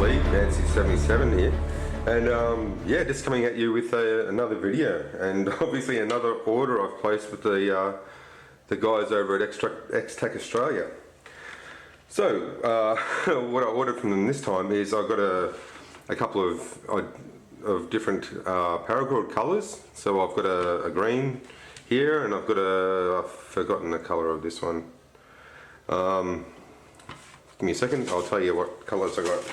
Lee, Nancy77 here, and yeah, just coming at you with another video, and obviously another order I've placed with the guys over at Extac Australia. So what I ordered from them this time is I've got a couple of different paracord colours. So I've got a green here, and I've got I've forgotten the colour of this one. Give me a second, I'll tell you what colours I got.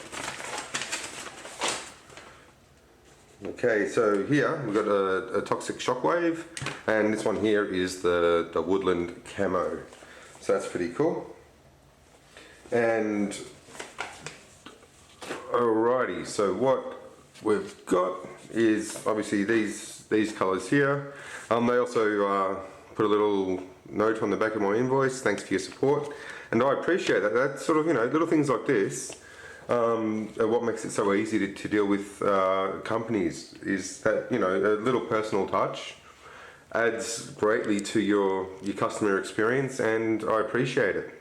Okay, so here we've got a toxic shockwave, and this one here is the woodland camo. So that's pretty cool. And alrighty, so what we've got is obviously these colours here. They also put a little note on the back of my invoice, thanks for your support, and I appreciate that. That's sort of, you know, little things like this are what makes it so easy to deal with companies, is that, you know, a little personal touch adds greatly to your customer experience, and I appreciate it.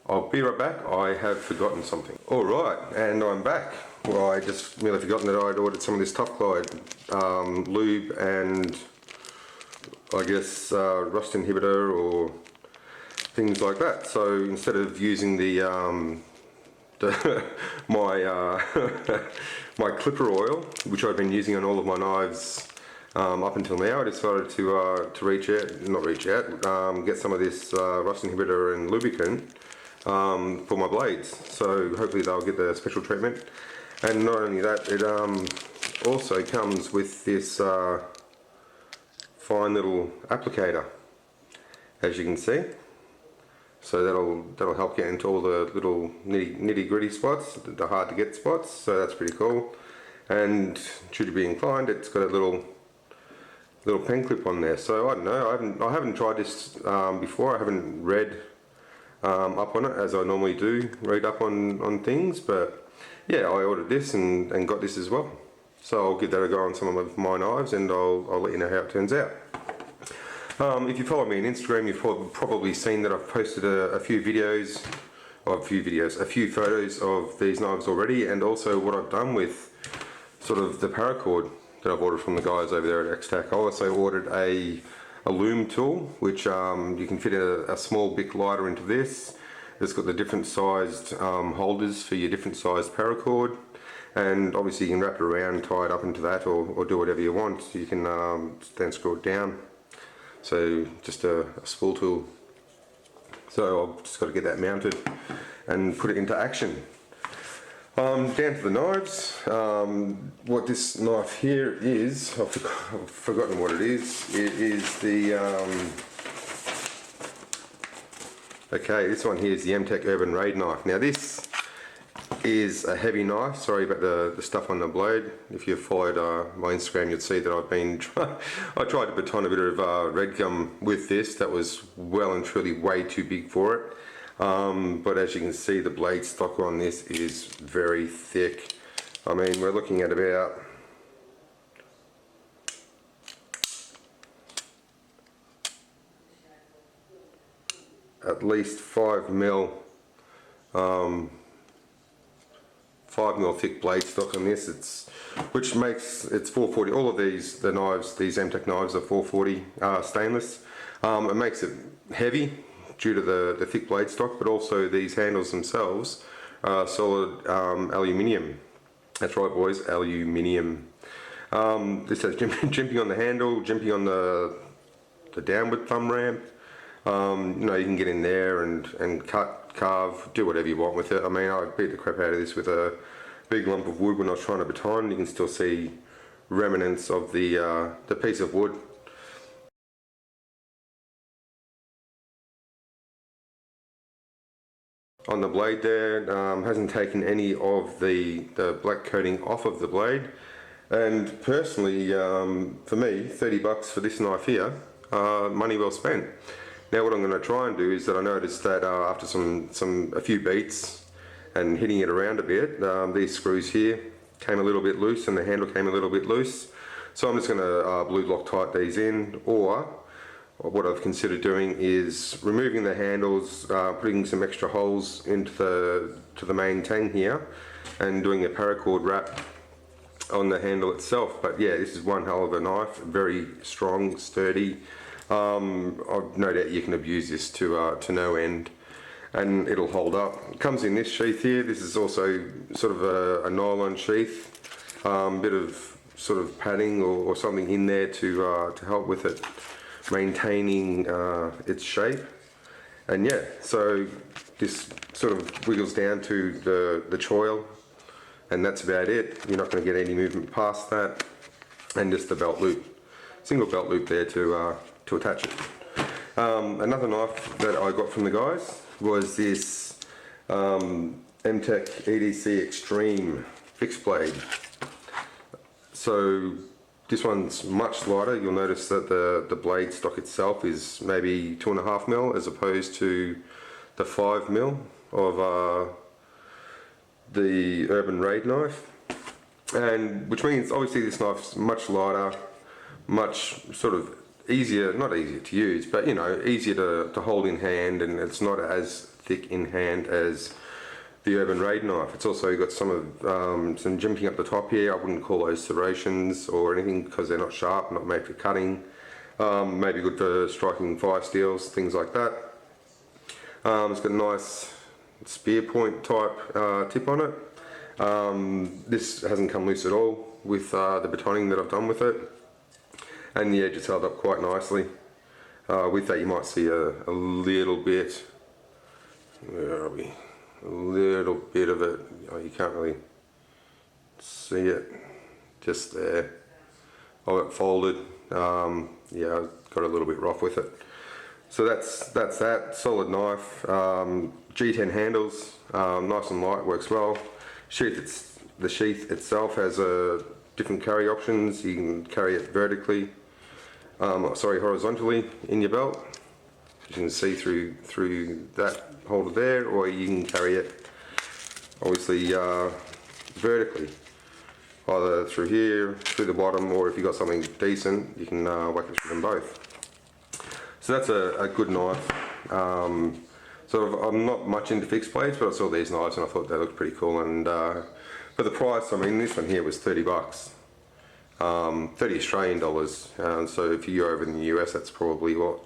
I'll be right back. I have forgotten something. Alright, and I'm back. Well, I just really forgotten that I'd ordered some of this Tough Glide lube and I guess rust inhibitor or things like that. So instead of using my my clipper oil, which I've been using on all of my knives up until now, I decided to get some of this rust inhibitor and lubricant for my blades. So hopefully they'll get the special treatment. And not only that, it also comes with this fine little applicator, as you can see. So that'll help get into all the little nitty gritty spots, the hard to get spots. So that's pretty cool. And should you be inclined, it's got a little pen clip on there. So I don't know, I haven't tried this before. I haven't read up on it, as I normally do read up on things, but yeah, I ordered this and got this as well. So I'll give that a go on some of my knives, and I'll let you know how it turns out. If you follow me on Instagram, you've probably seen that I've posted a few photos of these knives already, and also what I've done with sort of the paracord that I've ordered from the guys over there at Extac. I also ordered a loom tool, which you can fit a small Bic lighter into this. It's got the different sized holders for your different sized paracord, and obviously you can wrap it around, tie it up into that, or do whatever you want. You can then screw it down. So just a spool tool. So I've just got to get that mounted and put it into action. Down to the knives. What this knife here is, I've forgotten what it is. It is the okay, this one here is the Extac Urban Raid knife. Now this is a heavy knife. Sorry about the stuff on the blade. If you've followed my Instagram, you'd see that I tried to baton a bit of red gum with this. That was well and truly way too big for it. But as you can see, the blade stock on this is very thick. I mean, we're looking at about at least 5 mil thick blade stock on this. Which makes it's 440. All of these Extac knives are 440 stainless. It makes it heavy due to the thick blade stock, but also these handles themselves are solid aluminium. That's right, boys, aluminium. This has jimping on the handle, jimping on the downward thumb ramp. You know, you can get in there and cut, carve, do whatever you want with it. I mean, I beat the crap out of this with a big lump of wood when I was trying to baton. You can still see remnants of the piece of wood. On the blade there, hasn't taken any of the black coating off of the blade. And personally, for me, 30 bucks for this knife here, money well spent. Now what I'm going to try and do is that I noticed that after a few beats and hitting it around a bit, these screws here came a little bit loose and the handle came a little bit loose. So I'm just going to blue Loctite these in, or what I've considered doing is removing the handles, putting some extra holes into the main tang here, and doing a paracord wrap on the handle itself. But yeah, this is one hell of a knife, very strong, sturdy. I've no doubt you can abuse this to no end, and it'll hold up. It comes in this sheath here. This is also sort of a nylon sheath, bit of sort of padding or something in there to help with it maintaining its shape. And yeah, so this sort of wiggles down to the choil, and that's about it. You're not going to get any movement past that, and just the belt loop, single belt loop there to attach it. Another knife that I got from the guys was this Extac EDC Extreme fixed blade. So this one's much lighter. You'll notice that the blade stock itself is maybe 2.5 mil as opposed to the 5 mil of the Urban Raid knife, and which means obviously this knife's much lighter, much sort of easier, not easier to use, but you know, easier to hold in hand, and it's not as thick in hand as the Urban Raid knife. It's also got some jimping up the top here. I wouldn't call those serrations or anything because they're not sharp, not made for cutting. Maybe good for striking fire steels, things like that. It's got a nice spear point type tip on it. This hasn't come loose at all with the batoning that I've done with it, and the edge is held up quite nicely. With that you might see a little bit, where are we? A little bit of it, oh, you can't really see it, just there. I got folded, yeah, I got a little bit rough with it. So that's that, solid knife, G10 handles, nice and light, works well. The sheath itself has different carry options. You can carry it vertically, horizontally in your belt. You can see through that holder there, or you can carry it obviously vertically, either through here, through the bottom, or if you've got something decent, you can whack it through them both. So that's a good knife. I'm not much into fixed blades, but I saw these knives and I thought they looked pretty cool, and for the price, I mean, this one here was 30 bucks. 30 Australian dollars, so if you're over in the US, that's probably what,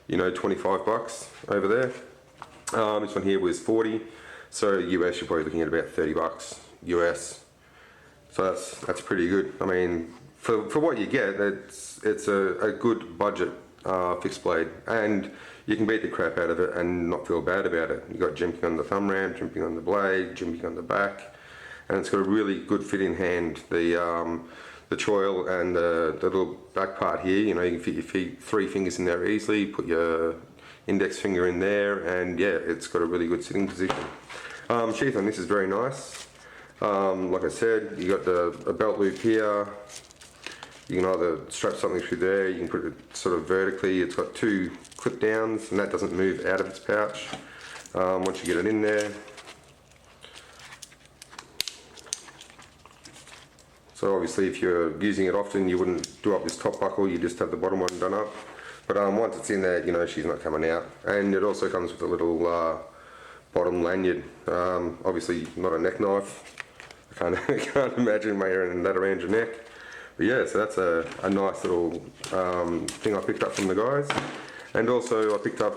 25 bucks over there. This one here was 40, so US you're probably looking at about 30 bucks US. So that's pretty good. I mean, for what you get, it's a good budget fixed blade, and you can beat the crap out of it and not feel bad about it. You've got jimping on the thumb ramp, jimping on the blade, jimping on the back, and it's got a really good fit in hand. The choil and the little back part here, you can fit your 3 fingers in there easily, put your index finger in there, and yeah, it's got a really good sitting position. Sheath on this is very nice. Like I said, you got a belt loop here. You can either strap something through there, you can put it sort of vertically. It's got 2 clip downs, and that doesn't move out of its pouch once you get it in there. So obviously if you're using it often, you wouldn't do up this top buckle, you just have the bottom one done up. But once it's in there, she's not coming out. And it also comes with a little bottom lanyard. Obviously not a neck knife. I can't imagine wearing that around your neck. But yeah, so that's a nice little thing I picked up from the guys. And also I picked up,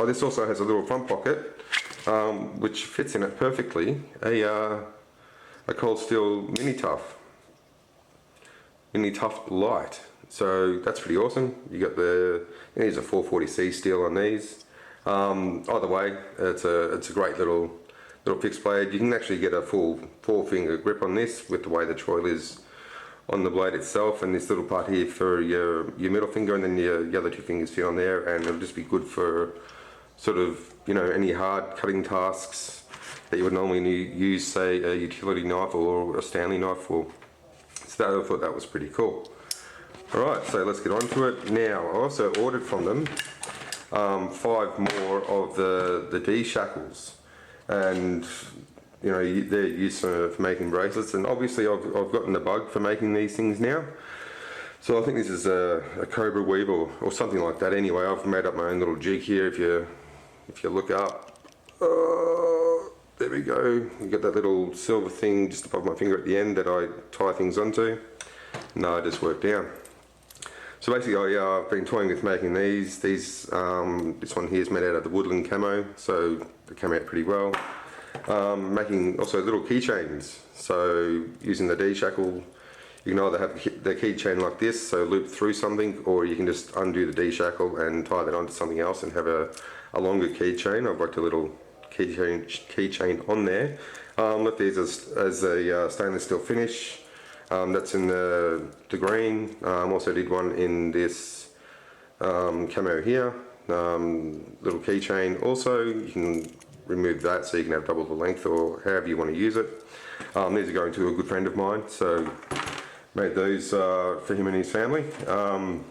this also has a little front pocket, which fits in it perfectly, a cold steel mini tough light. So that's pretty awesome. You got these are 440C steel on these. Either way, it's a great little fixed blade. You can actually get a full 4-finger grip on this with the way the choil is on the blade itself, and this little part here for your middle finger, and then your other 2 fingers fit on there, and it'll just be good for sort of any hard cutting tasks that you would normally use, say a utility knife or a Stanley knife for. So I thought that was pretty cool. Alright, so let's get on to it. Now, I also ordered from them 5 more of the D shackles, and they're used for making bracelets, and obviously I've gotten the bug for making these things now. So I think this is a cobra weave or something like that. Anyway, I've made up my own little jig here. If you look up, there we go. You got that little silver thing just above my finger at the end that I tie things onto. No, it just worked out. So basically, I've been toying with making these. This one here is made out of the woodland camo, so they came out pretty well. Making also little keychains. So using the D-shackle, you can either have the keychain like this, so loop through something, or you can just undo the D-shackle and tie that onto something else and have a longer keychain. I've worked a little keychain on there. Left these as a stainless steel finish. That's in the green. Also did one in this camo here. Little keychain. Also, you can remove that so you can have double the length or however you want to use it. These are going to a good friend of mine, so made those for him and his family. Then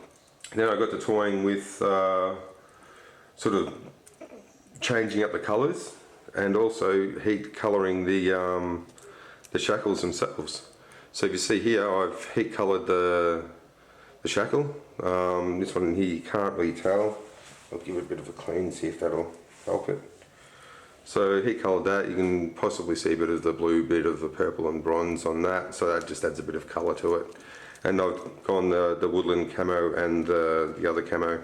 I got to toying with sort of changing up the colours and also heat colouring the shackles themselves. So if you see here, I've heat coloured the shackle. This one here you can't really tell. I'll give it a bit of a clean, see if that'll help it. So heat coloured that, you can possibly see a bit of the blue, bit of the purple and bronze on that, so that just adds a bit of colour to it. And I've gone the woodland camo and the other camo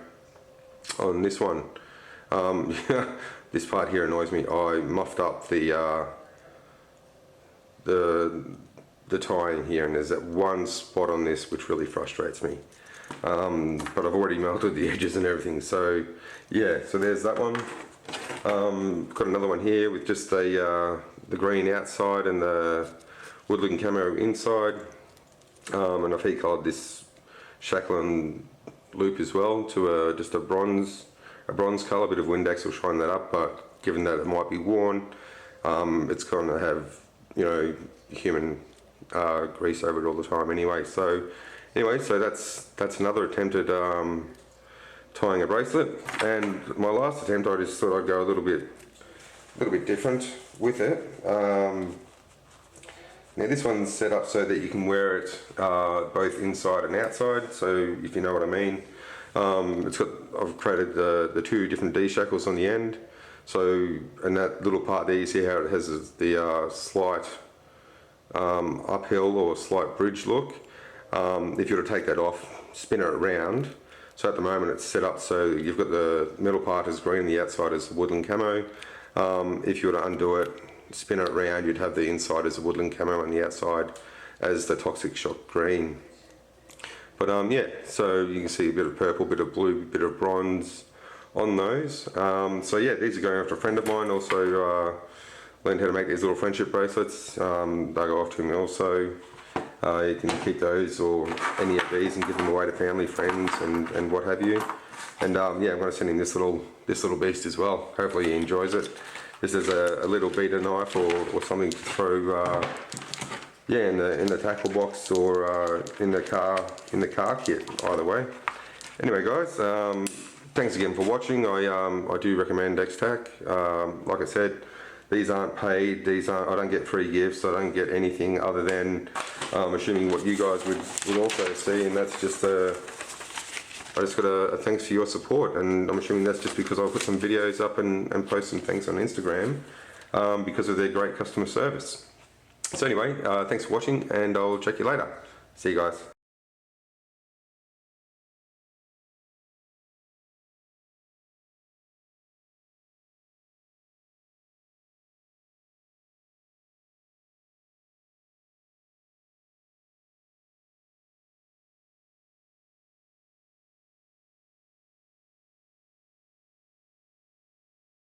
on this one. This part here annoys me. I muffed up the tying here, and there's that one spot on this which really frustrates me. But I've already melted the edges and everything, so yeah, so there's that one. Got another one here with just the green outside and the woodland camo inside, and I've heat coloured this shackle and loop as well to just a bronze colour. A bit of Windex will shine that up, but given that it might be worn, it's going to have, you know, human grease over it all the time anyway. So that's another attempt at tying a bracelet. And my last attempt, I just thought I'd go a little bit different with it. Now this one's set up so that you can wear it both inside and outside, so if you know what I mean. I've created the two different D-shackles on the end. So, and that little part there, you see how it has the slight uphill or slight bridge look. If you were to take that off, spin it around. So at the moment it's set up so you've got the middle part is green, the outside is woodland camo. If you were to undo it, spin it around, you'd have the inside as a woodland camo and the outside as the toxic shock green. But yeah, so you can see a bit of purple, bit of blue, bit of bronze on those. So yeah, these are going after a friend of mine. Also learned how to make these little friendship bracelets. They go off to me also. You can keep those or any of these and give them away to family, friends, and what have you. And yeah, I'm going to send him this little beast as well. Hopefully he enjoys it. This is a little beater knife or something to throw, yeah, in the tackle box or in the car kit. Either way. Anyway, guys, thanks again for watching. I do recommend Extac. Like I said, these aren't paid. I don't get free gifts. I don't get anything other than assuming what you guys would also see, and that's just I just got a thanks for your support, and I'm assuming that's just because I'll put some videos up and post some things on Instagram because of their great customer service. So anyway, thanks for watching, and I'll check you later. See you guys.